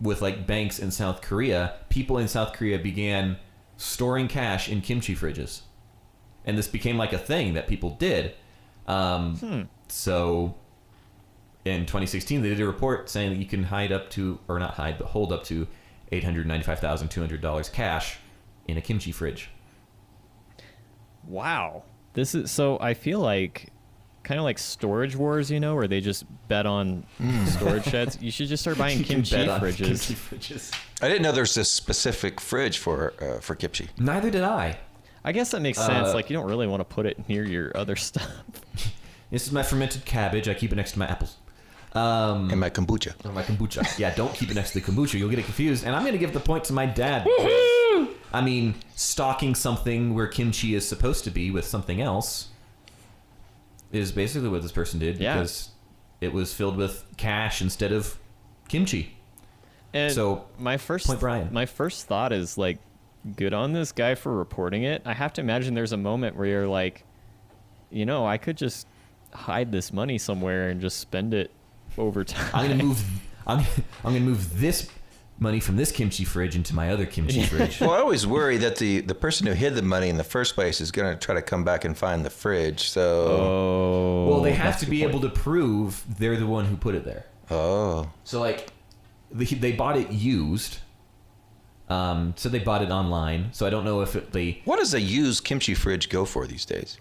with like banks in South Korea, people in South Korea began storing cash in kimchi fridges, and this became like a thing that people did. So in 2016, they did a report saying that you can hold up to $895,200 cash in a kimchi fridge. Wow. This is so. I feel like kind of like Storage Wars, where they just bet on storage sheds. You should just start buying kimchi fridges. I didn't know there's a specific fridge for kimchi. Neither did I. I guess that makes sense. Like, you don't really want to put it near your other stuff. This is my fermented cabbage. I keep it next to my apples. And my kombucha. Or my kombucha. Yeah, don't keep it next to the kombucha. You'll get it confused. And I'm going to give the point to my dad. I mean, stocking something where kimchi is supposed to be with something else is basically what this person did, because it was filled with cash instead of kimchi. And so my first thought is like, good on this guy for reporting it. I have to imagine there's a moment where you're like, I could just hide this money somewhere and just spend it over time. I'm gonna move this money from this kimchi fridge into my other kimchi fridge. Well, I always worry that the person who hid the money in the first place is going to try to come back and find the fridge. So, Well, they have to be able to prove they're the one who put it there. oh, So like, they bought it used. So they bought it online. So I don't know if they. what does a used kimchi fridge go for these days?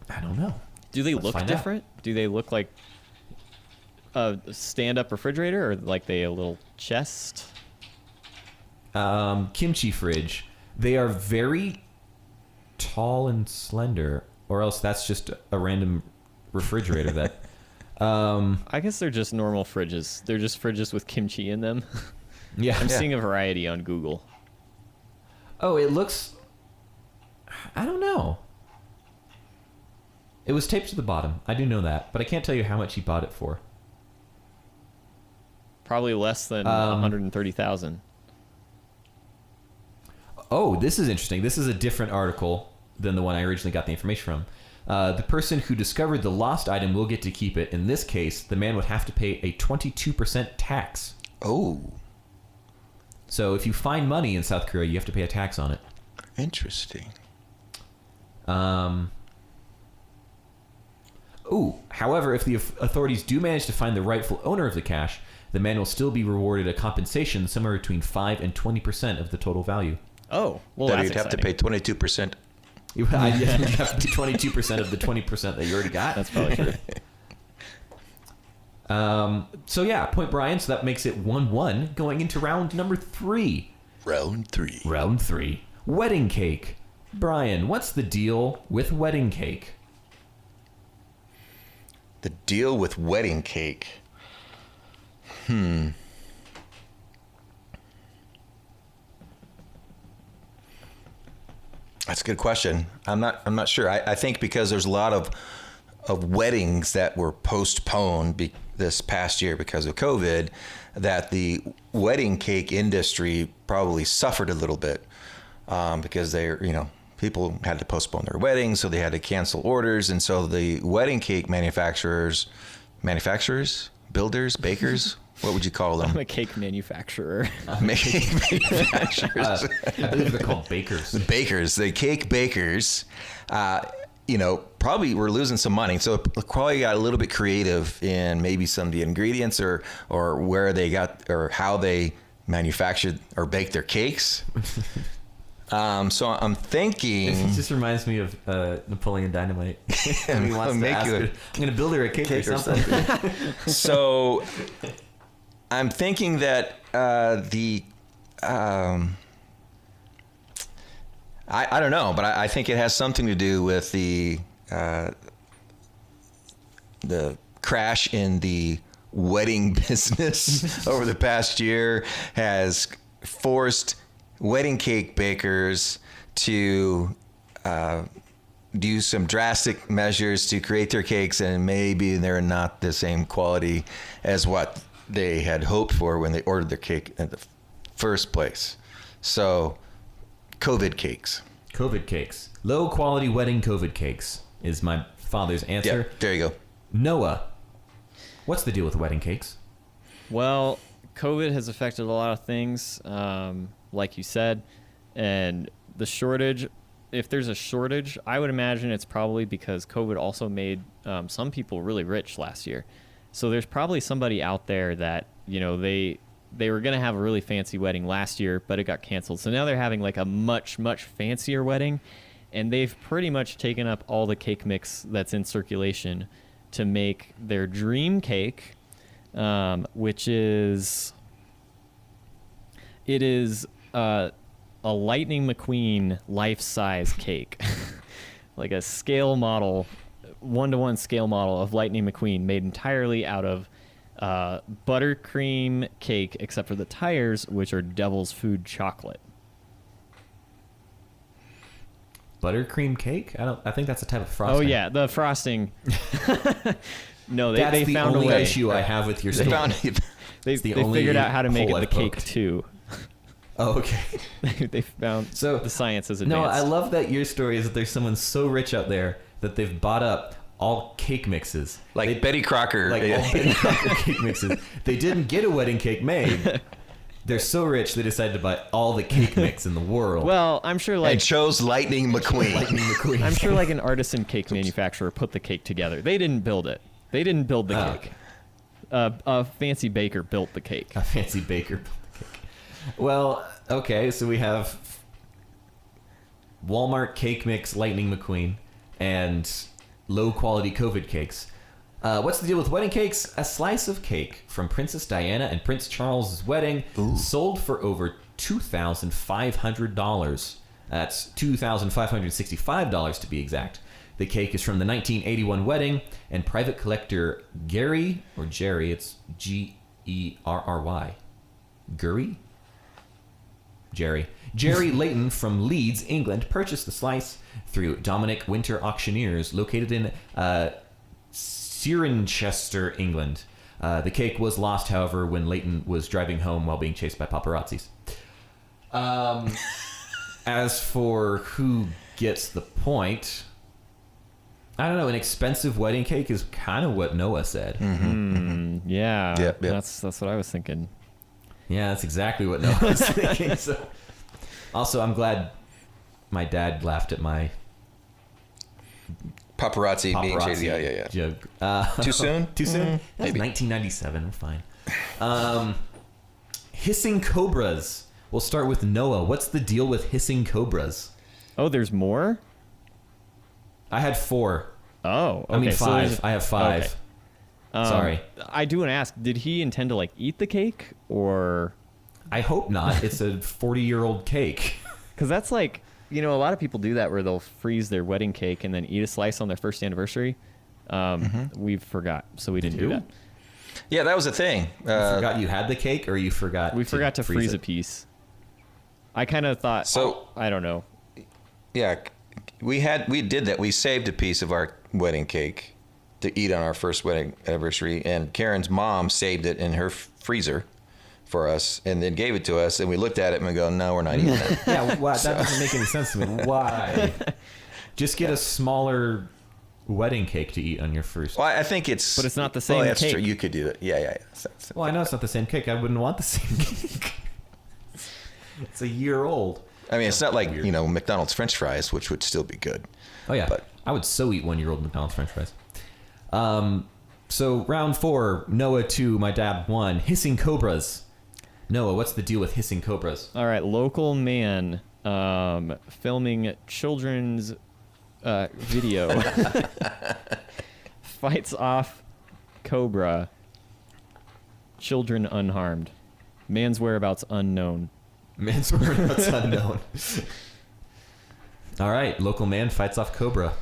I don't know. Do they Let's look find out. different? Do they look like a stand-up refrigerator, or like they a little chest? Kimchi fridge. They are very tall and slender, or else that's just a random refrigerator that. I guess they're just normal fridges. They're just fridges with kimchi in them. Yeah. I'm seeing a variety on Google. Oh, it looks. I don't know. It was taped to the bottom. I do know that, but I can't tell you how much he bought it for. Probably less than 130,000. Oh, this is interesting. This is a different article than the one I originally got the information from. The person who discovered the lost item will get to keep it. In this case, the man would have to pay a 22% tax. Oh, So if you find money in South Korea, you have to pay a tax on it. interesting. However, if the authorities do manage to find the rightful owner of the cash, the man will still be rewarded a compensation somewhere between 5 and 20% of the total value. Oh, well, That that's you'd have to pay 22%. You have to be 22% of the 20% that you already got. That's probably true. So yeah, point Brian. So that makes it 1-1 going into round number 3. Round 3. Round 3. Wedding cake. Brian, what's the deal with wedding cake? The deal with wedding cake. That's a good question. I'm not sure. I think because there's a lot of weddings that were postponed this past year because of COVID, that the wedding cake industry probably suffered a little bit because people had to postpone their weddings, so they had to cancel orders, and so the wedding cake manufacturers, builders, bakers. What would you call them? I'm a cake manufacturer. Manufacturers. I believe they're called bakers. The cake bakers, probably were losing some money. So probably got a little bit creative in maybe some of the ingredients or where they got or how they manufactured or baked their cakes. So I'm thinking. It just reminds me of Napoleon Dynamite. He wants to ask her, I'm going to build her a cake or something. So I'm thinking that I don't know, but I think it has something to do with the crash in the wedding business over the past year has forced wedding cake bakers to do some drastic measures to create their cakes, and maybe they're not the same quality as what they had hoped for when they ordered their cake in the first place. So, COVID cakes. COVID cakes. Low quality wedding COVID cakes is my father's answer. Yeah, there you go. Noah, what's the deal with wedding cakes? Well, COVID has affected a lot of things, like you said, and the shortage. If there's a shortage, I would imagine it's probably because COVID also made some people really rich last year. So there's probably somebody out there that, they were going to have a really fancy wedding last year, but it got canceled. So now they're having like a much, much fancier wedding, and they've pretty much taken up all the cake mix that's in circulation to make their dream cake, which is a Lightning McQueen life-size cake. Like a scale model, 1-to-1 scale model of Lightning McQueen made entirely out of buttercream cake, except for the tires, which are Devil's Food chocolate. Buttercream cake? I think that's a type of frosting. Oh yeah, the frosting. No, That's they the found only a way. issue I have with your They story. found They the only figured out how to make it hole the I cake poked. too. Oh, okay. They found So the science is No, advanced. I love that your story is that there's someone so rich out there that they've bought up all cake mixes. like Betty Crocker. Like all Betty Crocker cake mixes. They didn't get a wedding cake made, They're so rich they decided to buy all the cake mix in the world. Well, I'm sure And like chose Lightning McQueen. Lightning McQueen. I'm sure like an artisan cake manufacturer put the cake together. They didn't build it. They didn't build the cake. Okay. A fancy baker built the cake. A fancy baker built the cake. Well, okay, so we have Walmart cake mix Lightning McQueen and low quality COVID cakes. What's the deal with wedding cakes? A slice of cake from Princess Diana and Prince Charles's wedding sold for over $2,500. That's $2,565 to be exact. The cake is from the 1981 wedding, and private collector Jerry, it's Gerry. Jerry Layton from Leeds, England, purchased the slice through Dominic Winter Auctioneers, located in Cirencester, England. The cake was lost, however, when Layton was driving home while being chased by paparazzis. As for who gets the point, I don't know. An expensive wedding cake is kind of what Noah said. Yeah. Yep. That's what I was thinking. Yeah, that's exactly what Noah was thinking. So, also, I'm my dad laughed at my Paparazzi being paparazzi shady. Yeah. joke. Too soon? Too soon? That was Maybe. 1997. We're fine. Hissing cobras. We'll start with Noah. What's the deal with hissing cobras? Oh, there's more? I had 4. Oh, okay. I mean, so 5. there's- I have 5. okay. Sorry. I do want to ask, did he intend to like eat the cake or I hope not. It's a 40-year-old cake. cuz that's like, a lot of people do that where they'll freeze their wedding cake and then eat a slice on their first anniversary. We forgot, so we didn't do You? that. Yeah, that was a thing. You forgot you had the cake, or you forgot? We forgot to freeze a it? piece. I kind of thought, So- I don't know. Yeah, we did that. We saved a piece of our wedding cake to eat on our first wedding anniversary, and Karen's mom saved it in her freezer for us, and then gave it to us. And we looked at it and we go, "No, we're not eating that." Yeah, that doesn't make any sense to me. Why? Just get a smaller wedding cake to eat on your first. Well, I think it's. But it's not the same that's cake. true. You could do that. Yeah. Well, I know it's not the same cake. I wouldn't want the same cake. It's a year old. I mean, it's not like Weird. McDonald's French fries, which would still be good. Oh yeah, But- I would so eat 1-year-old McDonald's French fries. So round 4, Noah 2, my dad 1. Hissing cobras. Noah, what's the deal with hissing cobras? All right, local man filming children's video fights off cobra. Children unharmed. Man's whereabouts unknown. Man's whereabouts unknown. All right, local man fights off cobra,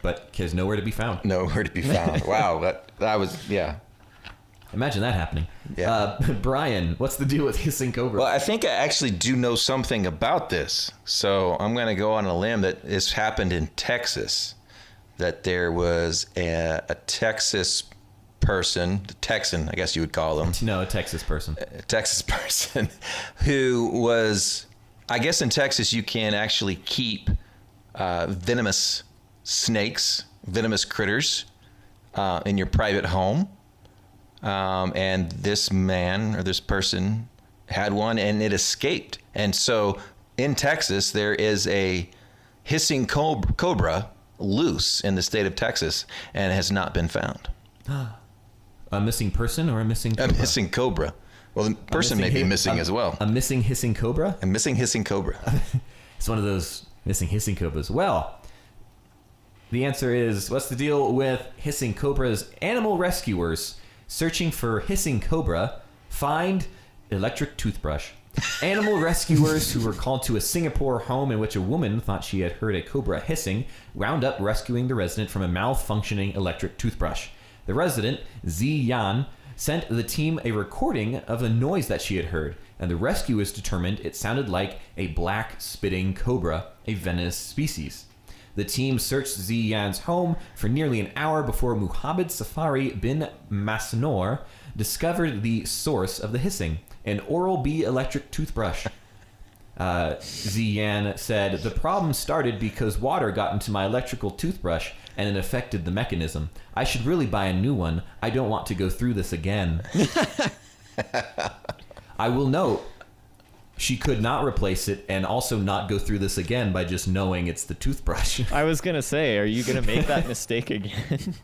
but is nowhere to be found. Nowhere to be found. Wow, that was Imagine that happening. Yeah. Brian, what's the deal with hissing cobra? Well, I think I actually do know something about this. So I'm going to go on a limb that this happened in Texas. That there was a Texas person, Texan, I guess you would call him, No, a Texas person. a Texas person who was, I guess in Texas you can actually keep venomous snakes, venomous critters in your private home. And this man or this person had one and it escaped. And so in Texas, there is a hissing cobra loose in the state of Texas and has not been found. A missing person or a missing A cobra? missing cobra. Well, the person may be missing as well. A missing hissing cobra? A missing hissing cobra. It's one of those missing hissing cobras. Well, the answer is, what's the deal with hissing cobras? Animal rescuers searching for hissing cobra find electric toothbrush. Animal rescuers who were called to a Singapore home in which a woman thought she had heard a cobra hissing wound up rescuing the resident from a malfunctioning electric toothbrush. The resident, Zi Yan, sent the team a recording of the noise that she had heard, and the rescuers determined it sounded like a black spitting cobra, a venomous species. The team searched Ziyan's home for nearly an hour before Muhammad Safari bin Masnoor discovered the source of the hissing, an Oral-B electric toothbrush. Ziyan said, "The problem started because water got into my electrical toothbrush and it affected the mechanism. I should really buy a new one. I don't want to go through this again." I will note she could not replace it and also not go through this again by just knowing it's the toothbrush. I was going to say, are you going to make that mistake again?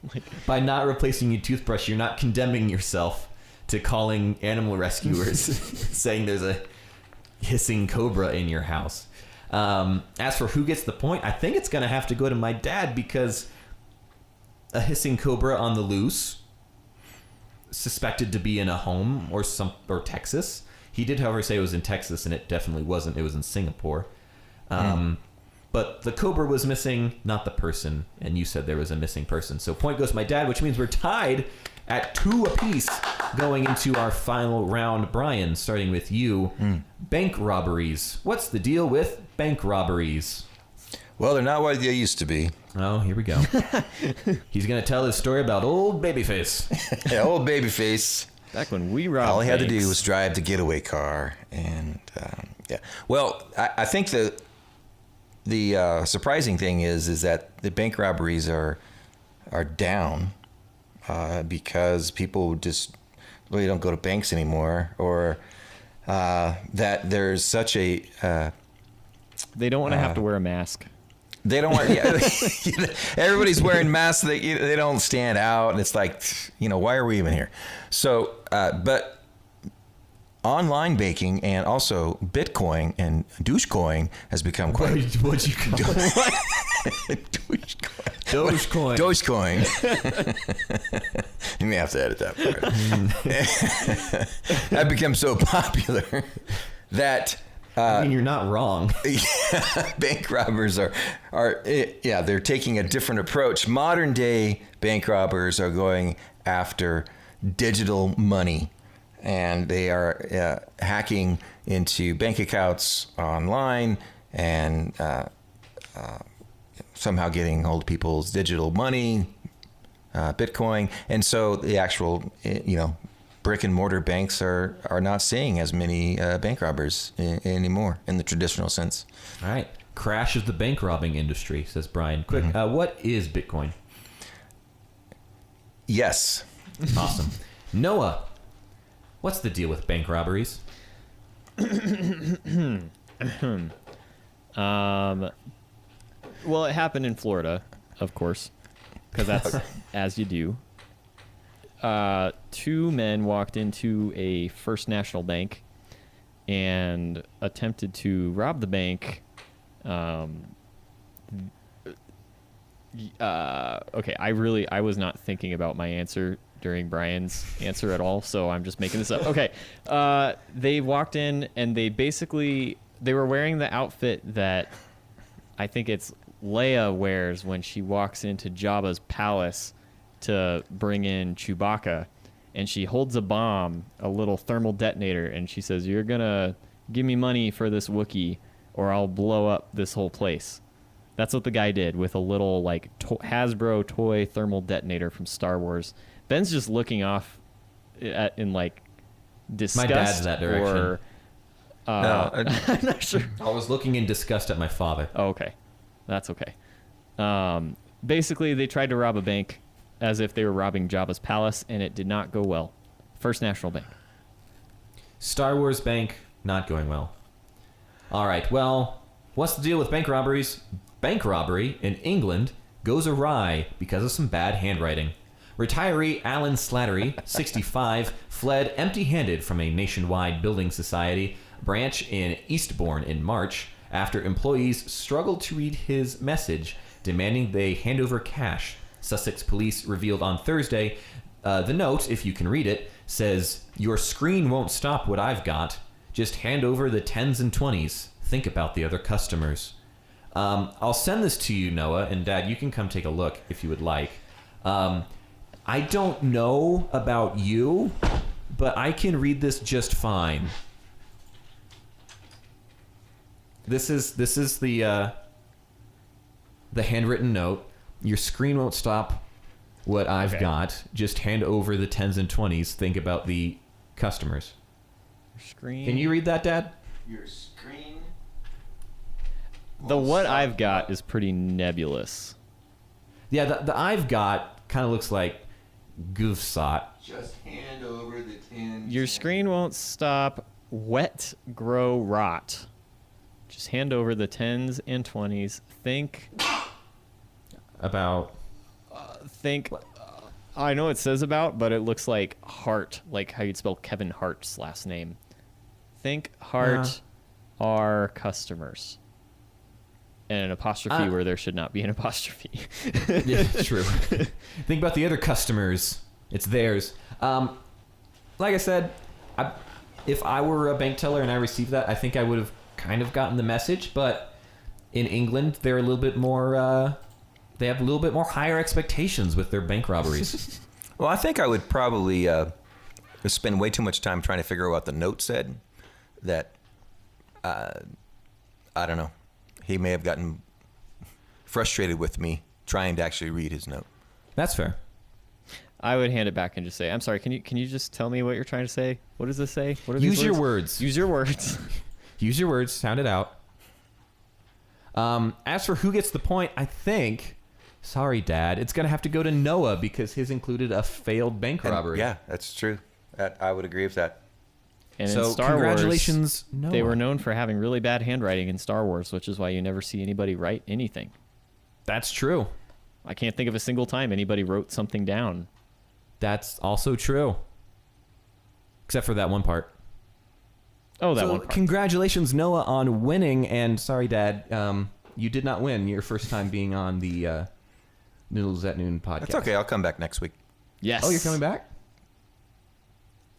By not replacing your toothbrush, you're not condemning yourself to calling animal rescuers saying there's a hissing cobra in your house. As for who gets the point, I think it's going to have to go to my dad, because a hissing cobra on the loose, suspected to be in a home or Texas. He did, however, say it was in Texas, and it definitely wasn't. It was in Singapore. But the cobra was missing, not the person, and you said there was a missing person. So point goes to my dad, which means we're tied at 2 apiece going into our final round. Brian, starting with you. Bank robberies. What's the deal with bank robberies? Well, they're not what they used to be. Oh, here we go. He's going to tell his story about old Babyface. Yeah, old Babyface. Back when we robbed All he had to banks. do was drive the getaway car, and yeah. Well, I think the surprising thing is that the bank robberies are down because people just really don't go to banks anymore, or that there's such a They don't want to have to wear a mask. they don't want. Yeah, everybody's wearing masks. They don't stand out, and it's like, why are we even here? So, but online banking and also Bitcoin and Dogecoin has become quite. What'd you call it? Dogecoin. Dogecoin. You may have to edit that part. That become so popular that. I mean, you're not wrong. Bank robbers are they're taking a different approach. Modern day bank robbers are going after digital money, and they are hacking into bank accounts online and somehow getting hold of people's digital money, Bitcoin. And so the actual, brick and mortar banks are not seeing as many bank robbers anymore in the traditional sense. All right. Crash of the bank robbing industry, says Brian. Quick, what is Bitcoin? Yes. Awesome. Noah, what's the deal with bank robberies? Well, it happened in Florida, of course, because that's as you do. 2 men walked into a First National Bank and attempted to rob the bank. Okay, I was not thinking about my answer during Brian's answer at all, so I'm just making this up. Okay, they walked in and they were wearing the outfit that I think it's Leia wears when she walks into Jabba's palace to bring in Chewbacca, and she holds a bomb, a little thermal detonator, and she says, "You're gonna give me money for this Wookiee, or I'll blow up this whole place." That's what the guy did with a little Hasbro toy thermal detonator from Star Wars. Ben's just looking off in disgust. My dad's that direction. Or, No, I'm not sure. I was looking in disgust at my father. Oh, okay. That's okay. Basically, they tried to rob a bank as if they were robbing Jabba's palace, and it did not go well. First National Bank. Star Wars bank, not going well. All right, well, what's the deal with bank robberies? Bank robbery in England goes awry because of some bad handwriting. Retiree Alan Slattery, 65, fled empty-handed from a nationwide building society branch in Eastbourne in March after employees struggled to read his message demanding they hand over cash. Sussex police revealed on Thursday. The note, if you can read it, says, "Your screen won't stop what I've got. Just hand over the 10s and 20s. Think about the other customers." I'll send this to you, Noah, and Dad, you can come take a look if you would like. I don't know about you, but I can read this just fine. This is the handwritten note. Your screen won't stop what I've got. Just hand over the 10s and 20s. Think about the customers. Screen. Can you read that, Dad? Your screen. The what I've got is pretty nebulous. Yeah, the I've got kind of looks like goofsot. Just hand over the 10. Your screen won't stop wet, grow, rot. Just hand over the 10s and 20s. Think. I know it says about, but it looks like Hart, like how you'd spell Kevin Hart's last name. Think Hart are customers. And an apostrophe where there should not be an apostrophe. Yeah, true. Think about the other customers. It's theirs. Like I said, if I were a bank teller and I received that, I think I would have kind of gotten the message. But in England, they're a little bit more. They have a little bit more higher expectations with their bank robberies. Well, I think I would probably spend way too much time trying to figure out what the note said. That I don't know. He may have gotten frustrated with me trying to actually read his note. That's fair. I would hand it back and just say, "I'm sorry. Can you just tell me what you're trying to say? What does this say? What are these Use your words. Use your words. Use your words. Sound it out." As for who gets the point, I think, sorry, Dad, it's going to have to go to Noah because his included a failed bank robbery. Yeah, that's true. I would agree with that. And So, in Star congratulations, Wars, Noah. they were known for having really bad handwriting in Star Wars, which is why you never see anybody write anything. That's true. I can't think of a single time anybody wrote something down. That's also true. Except for that one part. Oh, that So, one part. congratulations, Noah, on winning. And sorry, Dad, you did not win your first time being on the Noodles at Noon podcast. That's okay. I'll come back next week. Yes. Oh, you're coming back?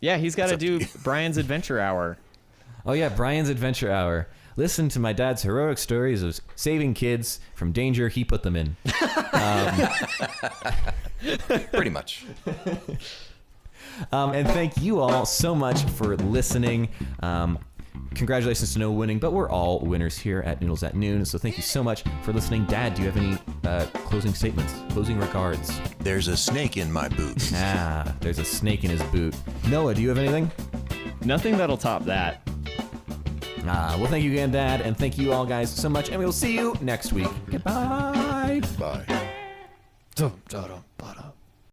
Yeah, he's got to It's up to do Brian's Adventure Hour. Oh, yeah, Brian's Adventure Hour. Listen to my dad's heroic stories of saving kids from danger he put them in. Pretty much. And thank you all so much for listening. Congratulations to Noah winning, but we're all winners here at Noodles at Noon. So thank you so much for listening. Dad, do you have any closing statements, closing regards? There's a snake in my boot. There's a snake in his boot. Noah, do you have anything? Nothing that'll top that. Well, thank you again, Dad, and thank you all guys so much, and we will see you next week. Goodbye. Bye. Dum, da, dum, ba, dum.